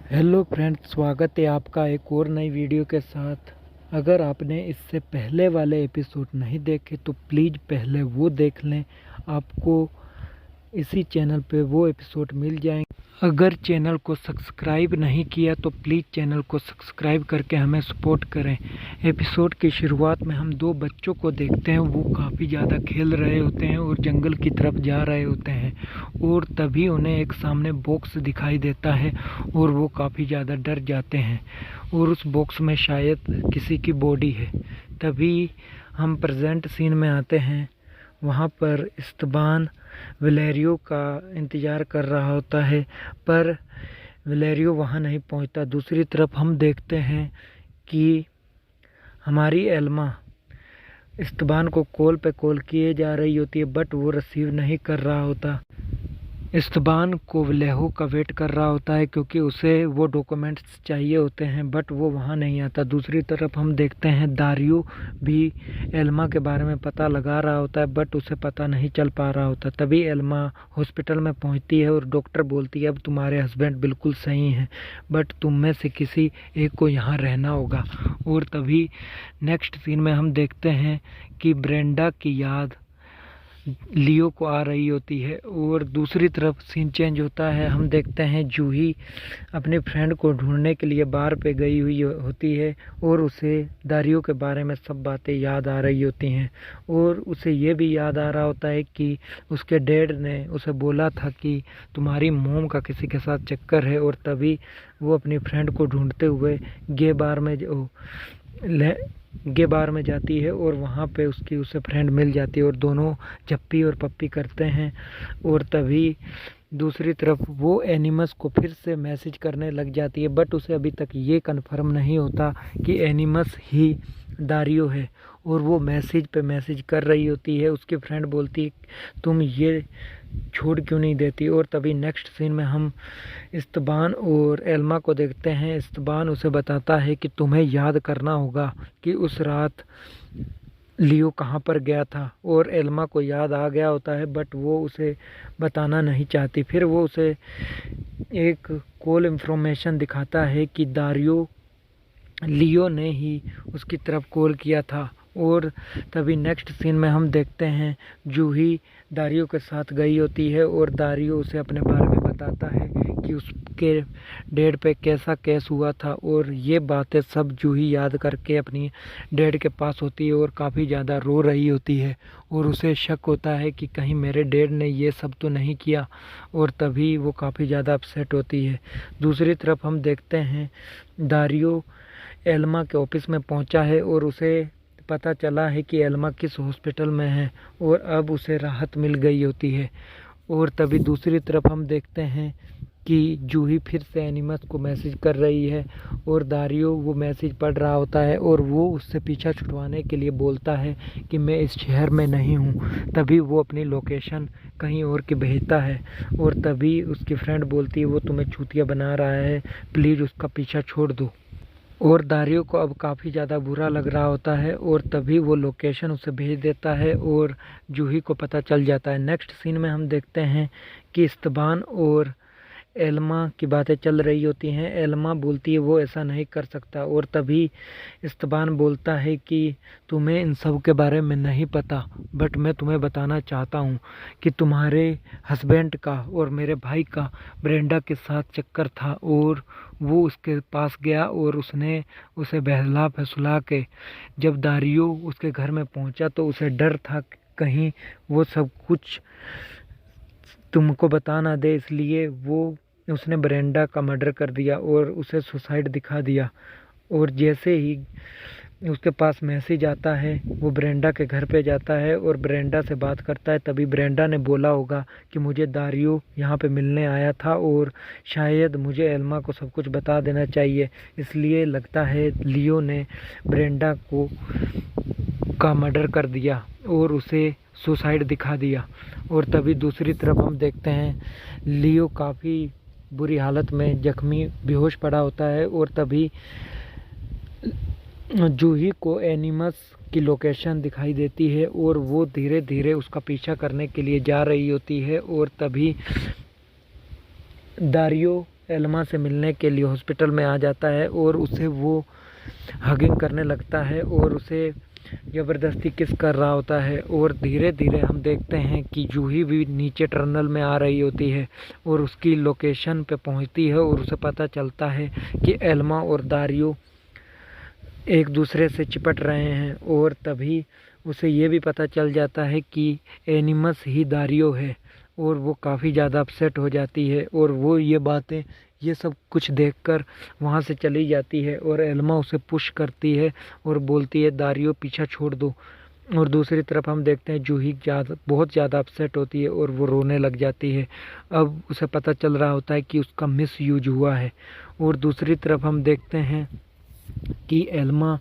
Hello friends, स्वागत है आपका एक और नई वीडियो के साथ। अगर आपने इससे पहले वाले एपिसोड नहीं देखे तो प्लीज़ पहले वो देख लें, आपको इसी चैनल पे वो एपिसोड मिल जाएंगे। अगर चैनल को सब्सक्राइब नहीं किया तो प्लीज़ चैनल को सब्सक्राइब करके हमें सपोर्ट करें। एपिसोड की शुरुआत में हम दो बच्चों को देखते हैं, वो काफ़ी ज़्यादा खेल रहे होते हैं और जंगल की तरफ जा रहे होते हैं और तभी उन्हें एक सामने बॉक्स दिखाई देता है और वो काफ़ी ज़्यादा डर जाते हैं और उस बॉक्स में शायद किसी की बॉडी है। तभी हम प्रेजेंट सीन में आते हैं। वहाँ पर इस्तबान वलेरियो का इंतज़ार कर रहा होता है, पर वलेरियो वहाँ नहीं पहुँचता। दूसरी तरफ हम देखते हैं कि हमारी एल्मा इस्तबान को कॉल पे कॉल किए जा रही होती है, बट वो रिसीव नहीं कर रहा होता। इस्तबान को वलेहो का वेट कर रहा होता है क्योंकि उसे वो डॉक्यूमेंट्स चाहिए होते हैं, बट वो वहाँ नहीं आता। दूसरी तरफ हम देखते हैं दारियो भी एल्मा के बारे में पता लगा रहा होता है, बट उसे पता नहीं चल पा रहा होता। तभी एल्मा हॉस्पिटल में पहुँचती है और डॉक्टर बोलती है अब तुम्हारे हस्बैंड बिल्कुल सही हैं, बट तुम में से किसी एक को यहाँ रहना होगा। और तभी नेक्स्ट सीन में हम देखते हैं कि ब्रेंडा की याद लियो को आ रही होती है और दूसरी तरफ सीन चेंज होता है। हम देखते हैं जूही अपने फ्रेंड को ढूंढने के लिए बार पे गई हुई होती है और उसे दारियो के बारे में सब बातें याद आ रही होती हैं और उसे ये भी याद आ रहा होता है कि उसके डैड ने उसे बोला था कि तुम्हारी मोम का किसी के साथ चक्कर है। और तभी वो अपनी फ्रेंड को ढूंढते हुए गे बार में जाती है और वहाँ पे उसे फ्रेंड मिल जाती है और दोनों जप्पी और पप्पी करते हैं। और तभी दूसरी तरफ वो एनिमस को फिर से मैसेज करने लग जाती है, बट उसे अभी तक ये कंफर्म नहीं होता कि एनिमस ही दारियो है और वो मैसेज पे मैसेज कर रही होती है। उसकी फ्रेंड बोलती है तुम ये छोड़ क्यों नहीं देती। और तभी नेक्स्ट सीन में हम इस्तबान और एल्मा को देखते हैं। इस्तबान उसे बताता है कि तुम्हें याद करना होगा कि उस रात लियो कहाँ पर गया था, और एल्मा को याद आ गया होता है बट वो उसे बताना नहीं चाहती। फिर वो उसे एक कॉल इंफॉर्मेशन दिखाता है कि दारियो लियो ने ही उसकी तरफ कॉल किया था। और तभी नेक्स्ट सीन में हम देखते हैं जूही दारियो के साथ गई होती है और दारियो उसे अपने बारे में बताता है कि उसके डैड पे कैसा केस हुआ था। और ये बातें सब जूही याद करके अपनी डैड के पास होती है और काफ़ी ज़्यादा रो रही होती है और उसे शक होता है कि कहीं मेरे डैड ने ये सब तो नहीं किया, और तभी वो काफ़ी ज़्यादा अपसेट होती है। दूसरी तरफ हम देखते हैं दारियो एल्मा के ऑफिस में पहुंचा है और उसे पता चला है कि एल्मा किस हॉस्पिटल में है और अब उसे राहत मिल गई होती है। और तभी दूसरी तरफ हम देखते हैं कि जूही फिर से एनिमस को मैसेज कर रही है और दारियो वो मैसेज पढ़ रहा होता है और वो उससे पीछा छुड़वाने के लिए बोलता है कि मैं इस शहर में नहीं हूँ। तभी वो अपनी लोकेशन कहीं और की भेजता है और तभी उसकी फ्रेंड बोलती है वो तुम्हें चूतिया बना रहा है, प्लीज़ उसका पीछा छोड़ दो। और दारियो को अब काफ़ी ज़्यादा बुरा लग रहा होता है और तभी वो लोकेशन उसे भेज देता है और जूही को पता चल जाता है। नेक्स्ट सीन में हम देखते हैं कि इस्तबान और एल्मा की बातें चल रही होती हैं। एल्मा बोलती है वो ऐसा नहीं कर सकता और तभी इस्तबान बोलता है कि तुम्हें इन सब के बारे में नहीं पता, बट मैं तुम्हें बताना चाहता हूँ कि तुम्हारे हस्बैंड का और मेरे भाई का ब्रेंडा के साथ चक्कर था और वो उसके पास गया और उसने उसे बहला फुसला के जब दारियो उसके घर में पहुँचा तो उसे डर था कहीं वो सब कुछ तुमको बता ना दे, इसलिए वो उसने ब्रेंडा का मर्डर कर दिया और उसे सुसाइड दिखा दिया। और जैसे ही उसके पास मैसेज आता है वो ब्रेंडा के घर पे जाता है और ब्रेंडा से बात करता है। तभी ब्रेंडा ने बोला होगा कि मुझे दारियो यहाँ पे मिलने आया था और शायद मुझे एल्मा को सब कुछ बता देना चाहिए, इसलिए लगता है लियो ने ब्रेंडा को का मर्डर कर दिया और उसे सुसाइड दिखा दिया। और तभी दूसरी तरफ हम देखते हैं लियो काफ़ी बुरी हालत में जख्मी बेहोश पड़ा होता है और तभी जूही को एनिमस की लोकेशन दिखाई देती है और वो धीरे धीरे उसका पीछा करने के लिए जा रही होती है। और तभी दारियो एल्मा से मिलने के लिए हॉस्पिटल में आ जाता है और उसे वो हगिंग करने लगता है और उसे ज़बरदस्ती किस कर रहा होता है। और धीरे धीरे हम देखते हैं कि जूही भी नीचे टनल में आ रही होती है और उसकी लोकेशन पे पहुंचती है और उसे पता चलता है कि एल्मा और दारियो एक दूसरे से चिपट रहे हैं। और तभी उसे ये भी पता चल जाता है कि एनिमस ही दारियो है और वो काफ़ी ज़्यादा अपसेट हो जाती है और वो ये सब कुछ देखकर वहाँ से चली जाती है। और एल्मा उसे पुश करती है और बोलती है दारियो पीछा छोड़ दो। और दूसरी तरफ हम देखते हैं जूही बहुत ज़्यादा अपसेट होती है और वो रोने लग जाती है। अब उसे पता चल रहा होता है कि उसका मिस यूज हुआ है। और दूसरी तरफ हम देखते हैं कि एल्मा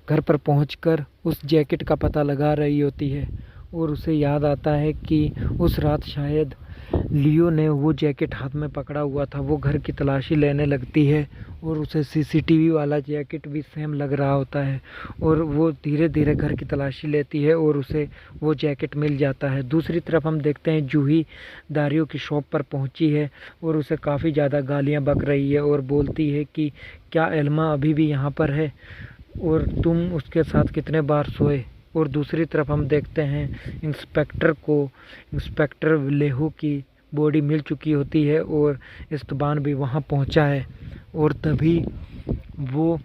घर पर पहुंचकर उस जैकेट का पता लगा रही होती है और उसे याद आता है कि उस रात शायद लियो ने वो जैकेट हाथ में पकड़ा हुआ था। वो घर की तलाशी लेने लगती है और उसे सीसीटीवी वाला जैकेट भी सेम लग रहा होता है और वो धीरे धीरे घर की तलाशी लेती है और उसे वो जैकेट मिल जाता है। दूसरी तरफ हम देखते हैं जूही दारियो की शॉप पर पहुंची है और उसे काफ़ी ज़्यादा गालियां बक रही है और बोलती है कि क्या एल्मा अभी भी यहाँ पर है और तुम उसके साथ कितने बार सोए। और दूसरी तरफ हम देखते हैं इंस्पेक्टर लेहू की बॉडी मिल चुकी होती है और इस्तबान भी वहां पहुंचा है। और तभी वो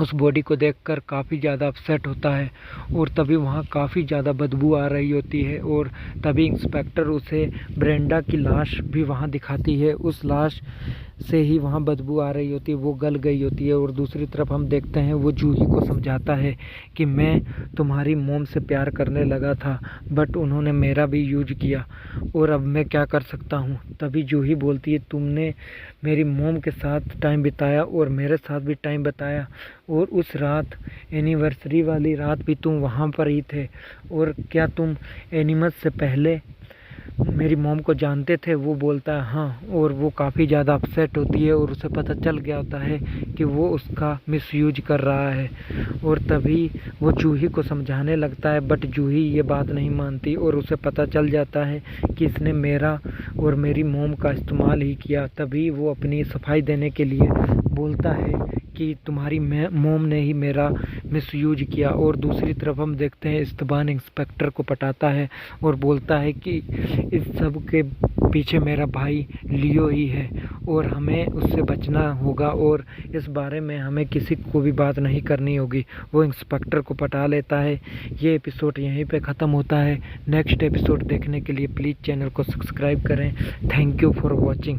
उस बॉडी को देखकर काफ़ी ज़्यादा अपसेट होता है और तभी वहाँ काफ़ी ज़्यादा बदबू आ रही होती है। और तभी इंस्पेक्टर उसे ब्रेंडा की लाश भी वहाँ दिखाती है। उस लाश से ही वहाँ बदबू आ रही होती है, वो गल गई होती है। और दूसरी तरफ हम देखते हैं वो जूही को समझाता है कि मैं तुम्हारी मोम से प्यार करने लगा था बट उन्होंने मेरा भी यूज किया और अब मैं क्या कर सकता हूँ। तभी जूही बोलती है तुमने मेरी मोम के साथ टाइम बिताया और मेरे साथ भी टाइम बिताया और उस रात एनिवर्सरी वाली रात भी तुम वहाँ पर ही थे और क्या तुम एनिमस से पहले मेरी मॉम को जानते थे। वो बोलता है हाँ। और वो काफ़ी ज़्यादा अपसेट होती है और उसे पता चल गया होता है कि वो उसका मिसयूज कर रहा है। और तभी वो जूही को समझाने लगता है बट जूही ये बात नहीं मानती और उसे पता चल जाता है कि इसने मेरा और मेरी मॉम का इस्तेमाल ही किया। तभी वो अपनी सफाई देने के लिए बोलता है कि तुम्हारी मॉम ने ही मेरा मिसयूज किया। और दूसरी तरफ हम देखते हैं इस्तबान इंस्पेक्टर को पटाता है और बोलता है कि इस सब के पीछे मेरा भाई लियो ही है और हमें उससे बचना होगा और इस बारे में हमें किसी को भी बात नहीं करनी होगी। वो इंस्पेक्टर को पटा लेता है। ये एपिसोड यहीं पे ख़त्म होता है। नेक्स्ट एपिसोड देखने के लिए प्लीज़ चैनल को सब्सक्राइब करें। Thank you for watching.